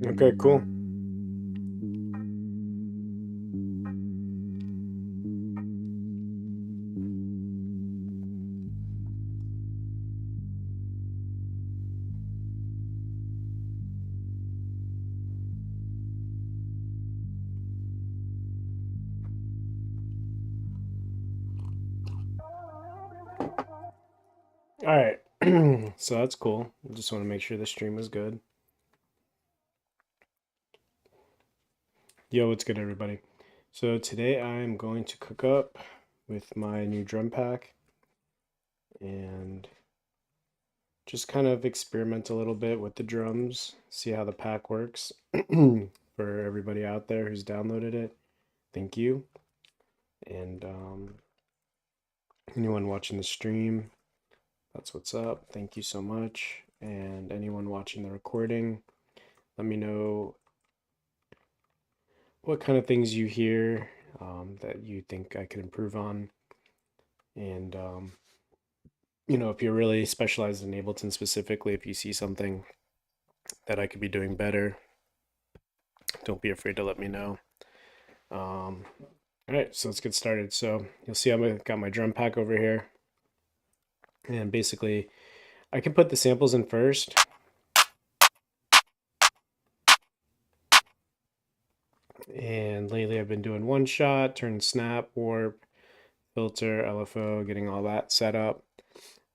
Okay, cool. All right. So that's cool. I just want to make sure the stream was good. Yo, what's good, everybody? So today I'm going to cook up with my new drum pack and just kind of experiment a little bit with the drums, see how the pack works. For everybody out there who's downloaded it, thank you. And anyone watching the stream, that's what's up. Thank you so much. And anyone watching the recording, let me know what kind of things you hear that you think I could improve on. And, you know, if you're really specialized in Ableton specifically, if you see something that I could be doing better, don't be afraid to let me know. All right, so let's get started. So you'll see I've got my drum pack over here. And basically, I can put the samples in first. And lately I've been doing one shot, turn snap, warp, filter, LFO, getting all that set up.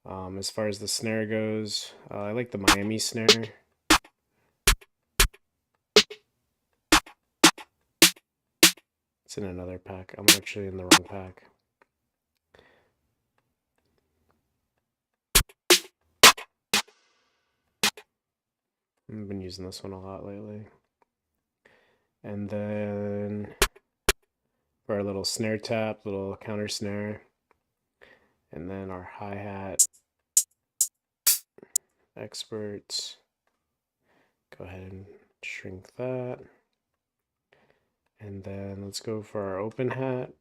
As far as the snare goes, I like the Miami snare. It's in another pack. I'm actually in the wrong pack. I've been using this one a lot lately. And then for our little snare tap, little counter snare, and then our hi-hat experts. Go ahead and shrink that. And then let's go for our open hat.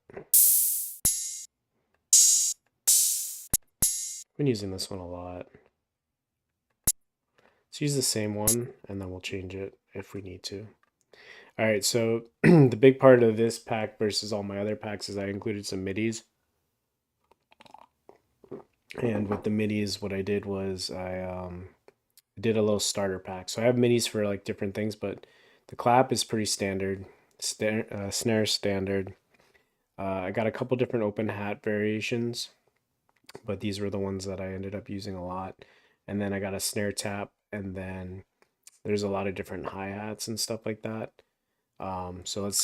Been using this one a lot. Let's use the same one and then we'll change it if we need to. All right, so the big part of this pack versus all my other packs is I included some midis. And with the midis, what I did was I did a little starter pack. So I have midis for like different things, but the clap is pretty standard, snare standard. I got a couple different open hat variations, but these were the ones that I ended up using a lot. And then I got a snare tap, and then there's a lot of different hi-hats and stuff like that. So let's...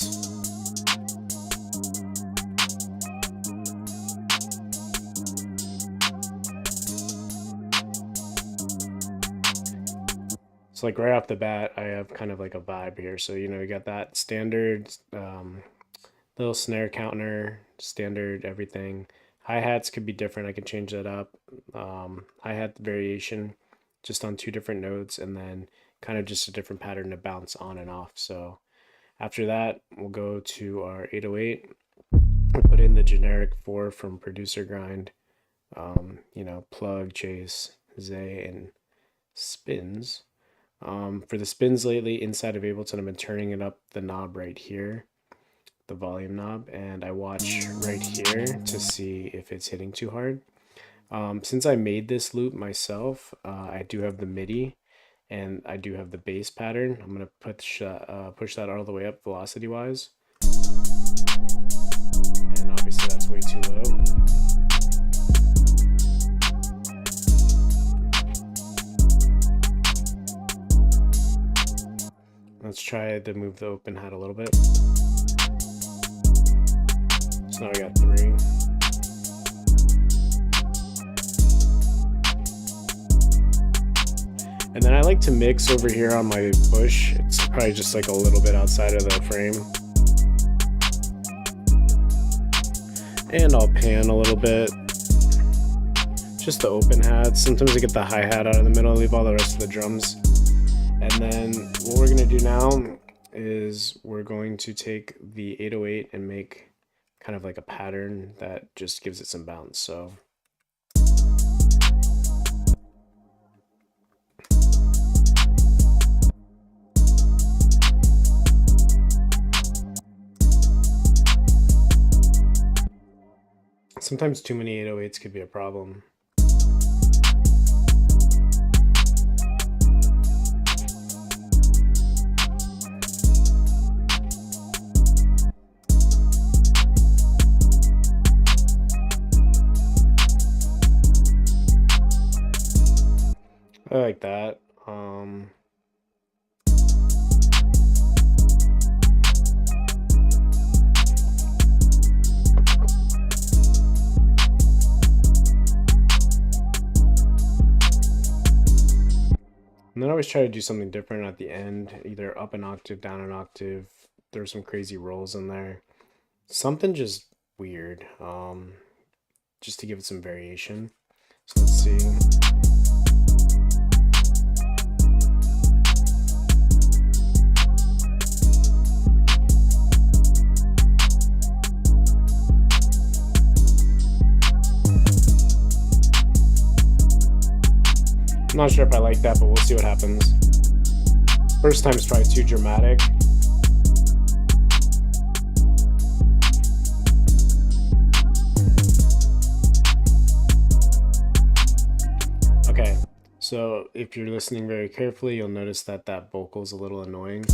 So like right off the bat, I have kind of like a vibe here. So, you know, you got that standard little snare counter, standard everything. Hi-hats could be different. I can change that up. Hi-hat variation just on 2 different notes, and then kind of just a different pattern to bounce on and off. So after that, we'll go to our 808. We'll put in the generic 4 from Producer Grind. You know, plug, chase, zay, and spins. For the spins lately, inside of Ableton, I've been turning it up the knob right here, the volume knob, and I watch right here to see if it's hitting too hard. Since I made this loop myself, I do have the MIDI and I do have the bass pattern. I'm going to push that all the way up velocity-wise. And obviously that's way too low. Let's try to move the open hat a little bit. So now we got 3. And then I like to mix over here on my push. It's probably just like a little bit outside of the frame. And I'll pan a little bit. Just the open hats. Sometimes I get the hi-hat out of the middle, leave all the rest of the drums. And then what we're gonna do now is we're going to take the 808 and make kind of like a pattern that just gives it some bounce. So Sometimes too many 808s could be a problem. I like that. And then I always try to do something different at the end, either up an octave, down an octave. There's some crazy rolls in there. Something just weird, just to give it some variation. So let's see. I'm not sure if I like that, but we'll see what happens. First time's probably too dramatic. Okay, so if you're listening very carefully, you'll notice that that vocal is a little annoying.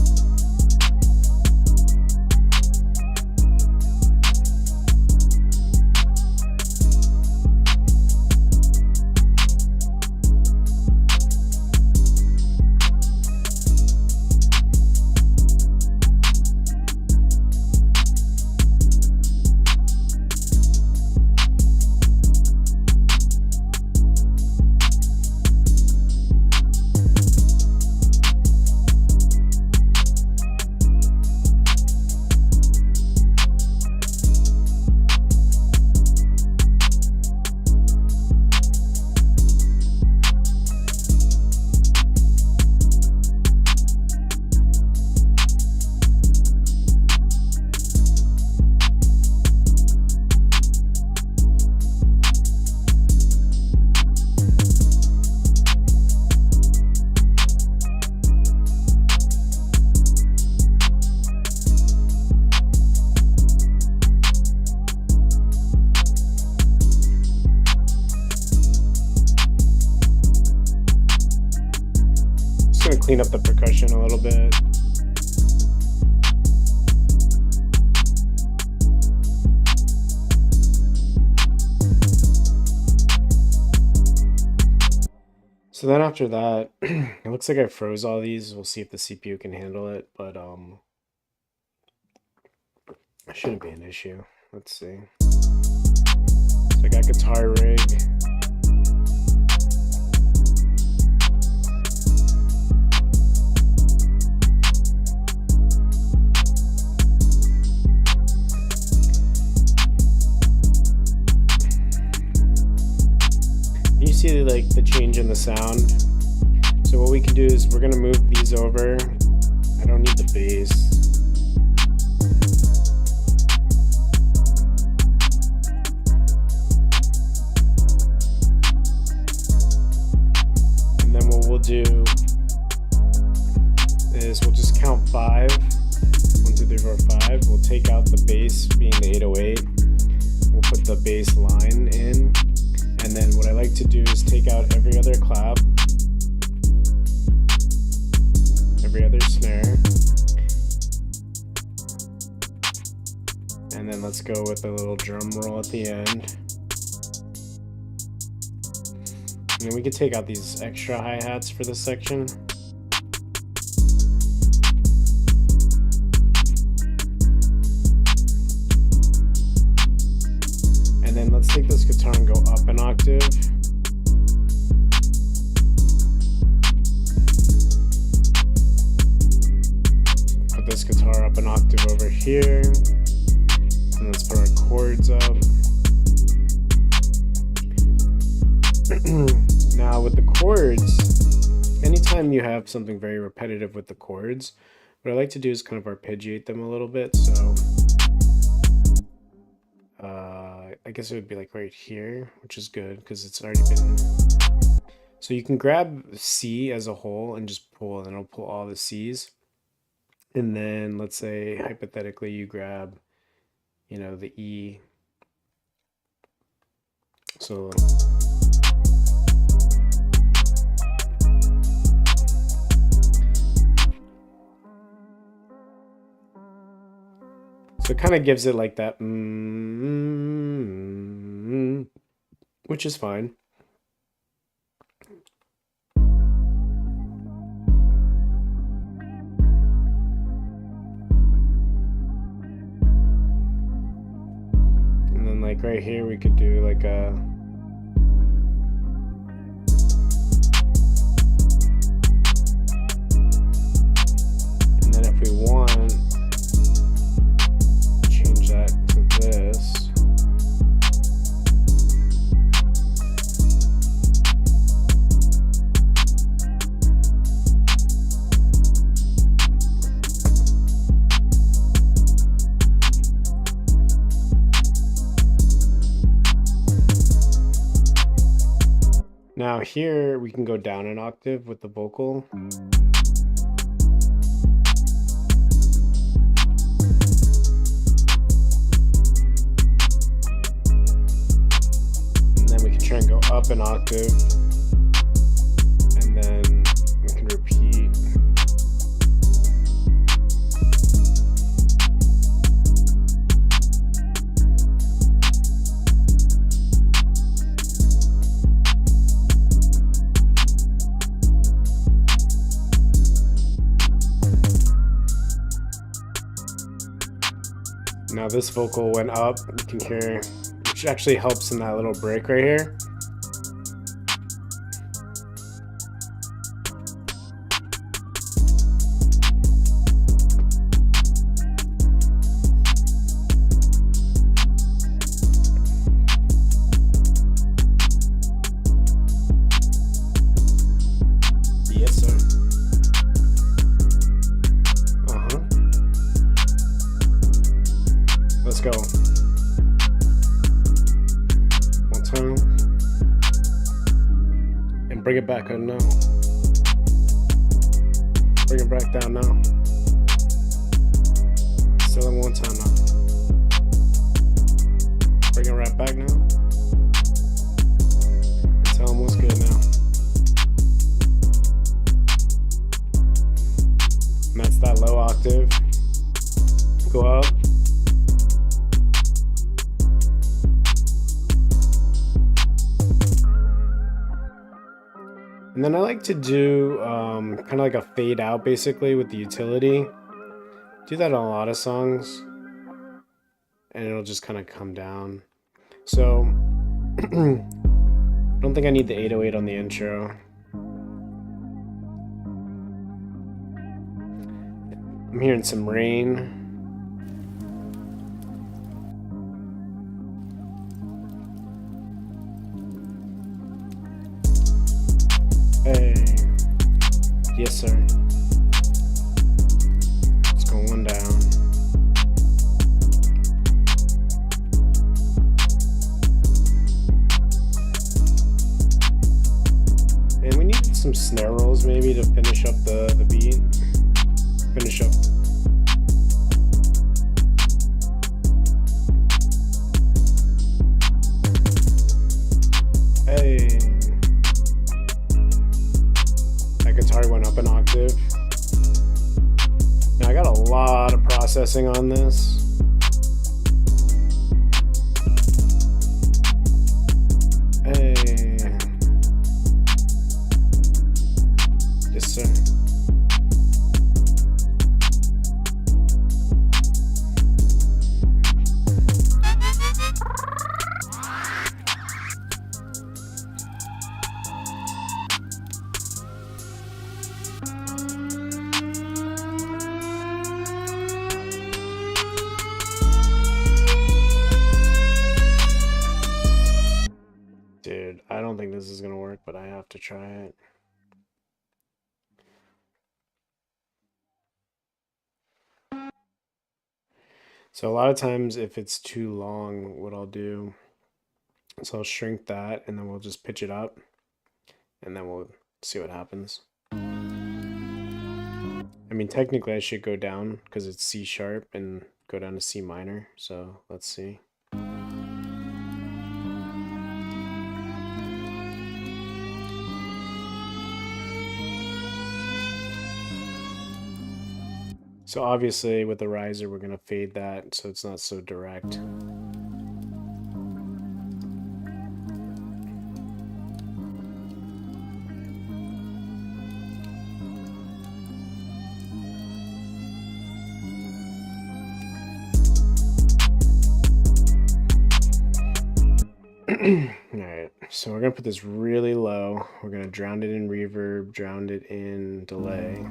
Gonna clean up the percussion a little bit. So then after that, it looks like I froze all these. We'll see if the CPU can handle it, but it shouldn't be an issue. Let's see. So I got guitar rig. You see like the change in the sound. So what we can do is we're gonna move these over. I don't need the bass. And then what we'll do is we'll just count 5. 1, 2, 3, 4, 5. We'll take out the bass being the 808. We'll put the bass line in. And then what I like to do is take out every other clap, every other snare, and then let's go with a little drum roll at the end. And then we can take out these extra hi-hats for this section. And then let's take this guitar and go up an octave. Put this guitar up an octave over here. And let's put our chords up. Now with the chords, anytime you have something very repetitive with the chords, what I like to do is kind of arpeggiate them a little bit. So I guess it would be like right here, which is good because it's already been. So you can grab C as a whole and just pull, and it'll pull all the C's. And then let's say hypothetically you grab, you know, the E. So it kind of gives it like that, which is fine. And then like right here, we could do like a, and then if we want, change that to this. Now here we can go down an octave with the vocal. And then we can try and go up an octave. And then we can repeat. Now this vocal went up, you can hear, which actually helps in that little break right here. Yes, sir. Let's go. One time. And bring it back up now. Bring it back down now. Still in one time now. Bring it right back now. And tell them what's good now. And that's that low octave. Go up. And then I like to do kind of like a fade out basically with the utility. Do that on a lot of songs. And it'll just kind of come down. So I don't think I need the 808 on the intro. I'm hearing some rain. Hey, yes sir. Let's go one down. And we need some snare rolls maybe to finish up the beat. Finish up. Hey. Guitar went up an octave. Now I got a lot of processing on this. Hey. Yes, sir. Dude, I don't think this is gonna work, but I have to try it. So a lot of times if it's too long, what I'll do is I'll shrink that and then we'll just pitch it up and then we'll see what happens. I mean, technically I should go down because it's C sharp and go down to C minor. So let's see. So obviously with the riser, we're going to fade that so it's not so direct. Alright, so we're going to put this really low. We're going to drown it in reverb, drown it in delay.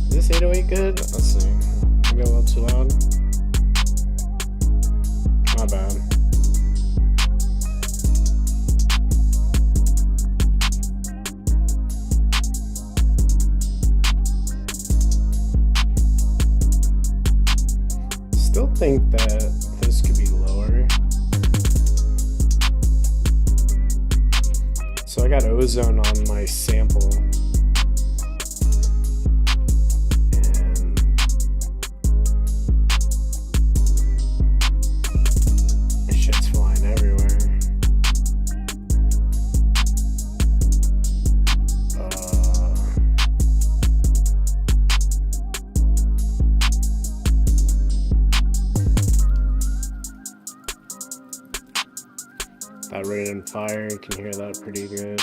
Is this 808 good? Let's see. Maybe a little too loud. My bad. Still think that this could be lower. So I got ozone on my sample. That Rain and Fire, you can hear that pretty good.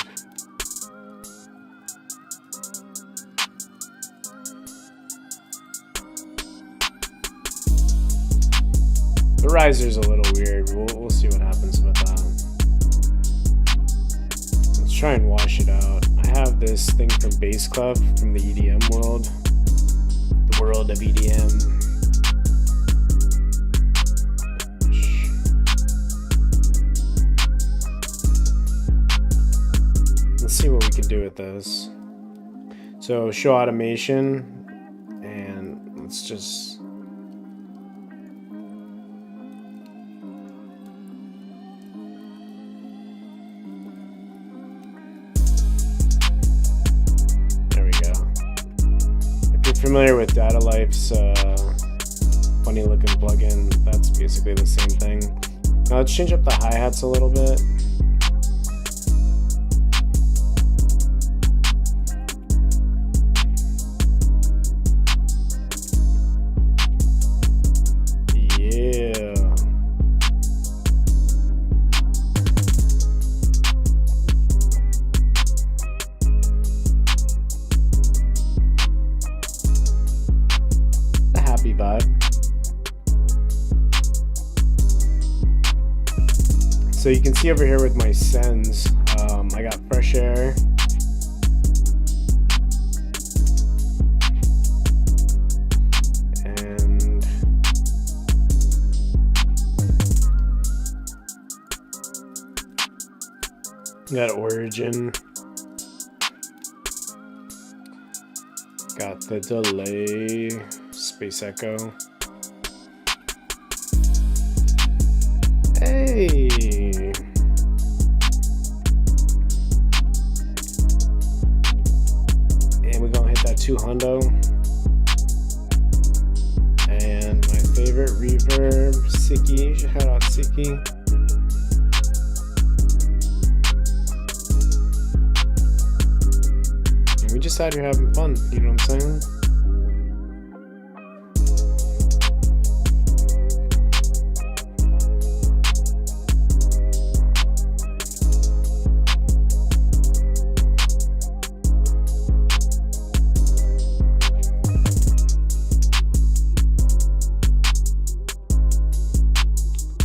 The riser's a little weird. We'll see what happens with that. Let's try and wash it out. I have this thing from Bass Club from the EDM world. The world of EDM. Let's see what we can do with this. So show automation, and let's just there we go. If you're familiar with Data Life's funny looking plugin, that's basically the same thing. Now let's change up the hi-hats a little bit. Vibe. So you can see over here with my sends, I got fresh air. And got origin. Got the delay. Space Echo. Hey! And we're gonna hit that 2 hundo. And my favorite reverb, Sicky. Shout out Sicky. And we just out here having fun, you know what I'm saying?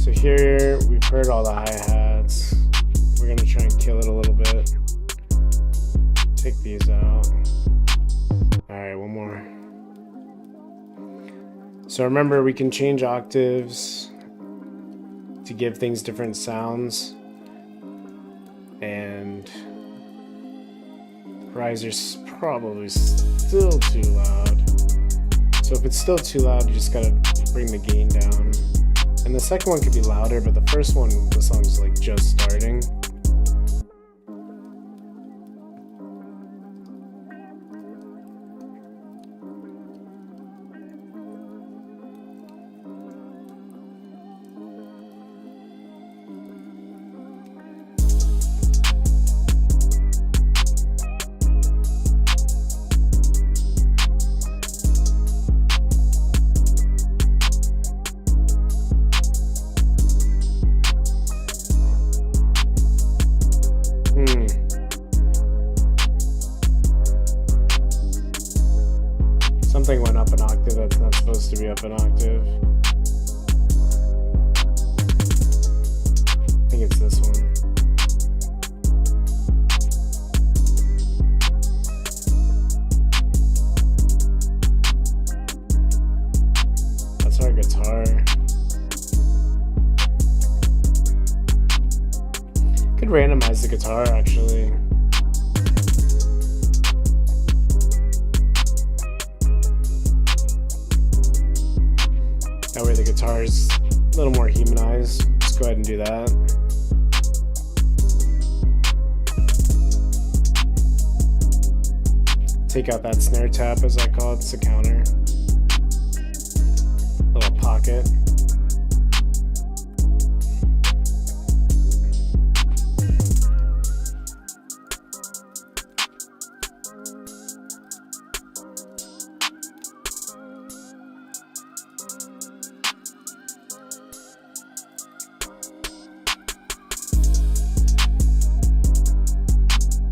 So here we've heard all the hi-hats. We're gonna try and kill it a little bit. Take these out. All right, one more. So remember, we can change octaves to give things different sounds. And riser's probably still too loud. So if it's still too loud, you just gotta bring the gain down. And the second one could be louder, but the first one, the song's like just starting. Something went up an octave that's not supposed to be up an octave. I think it's this one. That's our guitar. Could randomize the guitar actually. That way the guitar is a little more humanized. Let's go ahead and do that. Take out that snare tap, as I call it. It's a counter. Little pocket.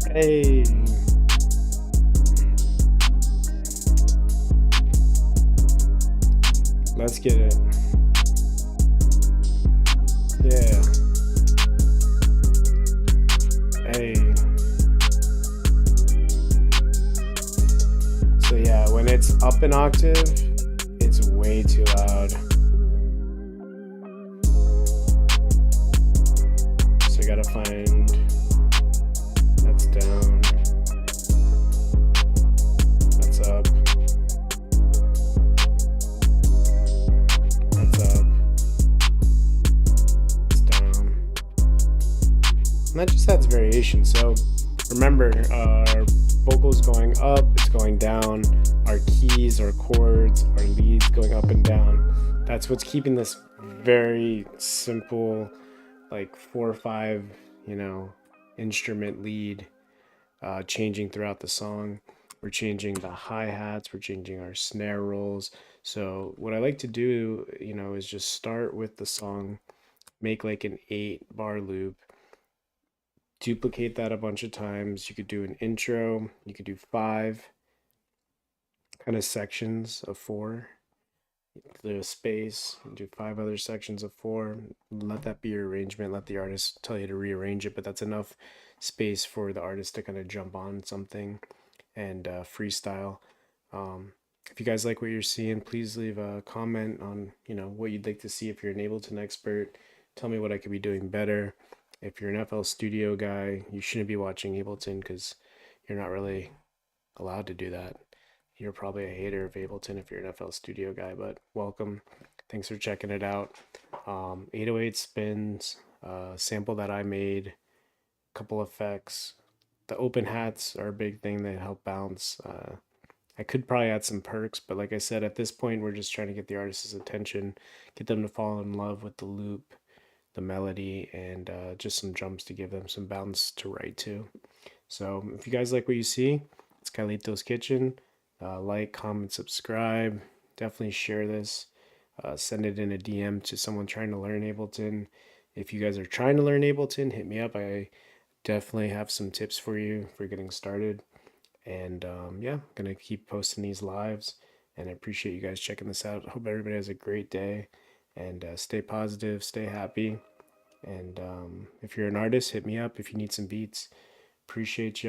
Hey. Let's get it. Yeah. Hey. So yeah, when it's up an octave, it's way too loud. So you gotta find that's down. That's up. And that just adds variation. So remember, our vocals going up, it's going down, our keys, our chords, our leads going up and down. That's what's keeping this very simple, like 4 or 5, instrument lead changing throughout the song. We're changing the hi-hats, we're changing our snare rolls. So what I like to do, is just start with the song, make like an 8-bar loop, duplicate that a bunch of times. You could do an intro, you could do 5 kind of sections of 4, the space, do 5 other sections of 4. Let that be your arrangement. Let the artist tell you to rearrange it, but that's enough space for the artist to kind of jump on something and freestyle. If you guys like what you're seeing, please leave a comment on what you'd like to see. If you're an Ableton expert, tell me what I could be doing better. If you're an FL Studio guy, you shouldn't be watching Ableton because you're not really allowed to do that. You're probably a hater of Ableton if you're an FL Studio guy, but welcome. Thanks for checking it out. 808 spins, sample that I made, couple effects. The open hats are a big thing. They help bounce. I could probably add some perks, but like I said, at this point, we're just trying to get the artist's attention, get them to fall in love with the loop, the melody, and just some drums to give them some bounce to write to. So if you guys like what you see, it's Kylito's Kitchen. Like, comment, subscribe. Definitely share this. Send it in a DM to someone trying to learn Ableton. If you guys are trying to learn Ableton, hit me up. I definitely have some tips for you for getting started. And yeah, I'm going to keep posting these lives. And I appreciate you guys checking this out. Hope everybody has a great day. and stay positive, stay happy. And if you're an artist, hit me up if you need some beats. Appreciate you.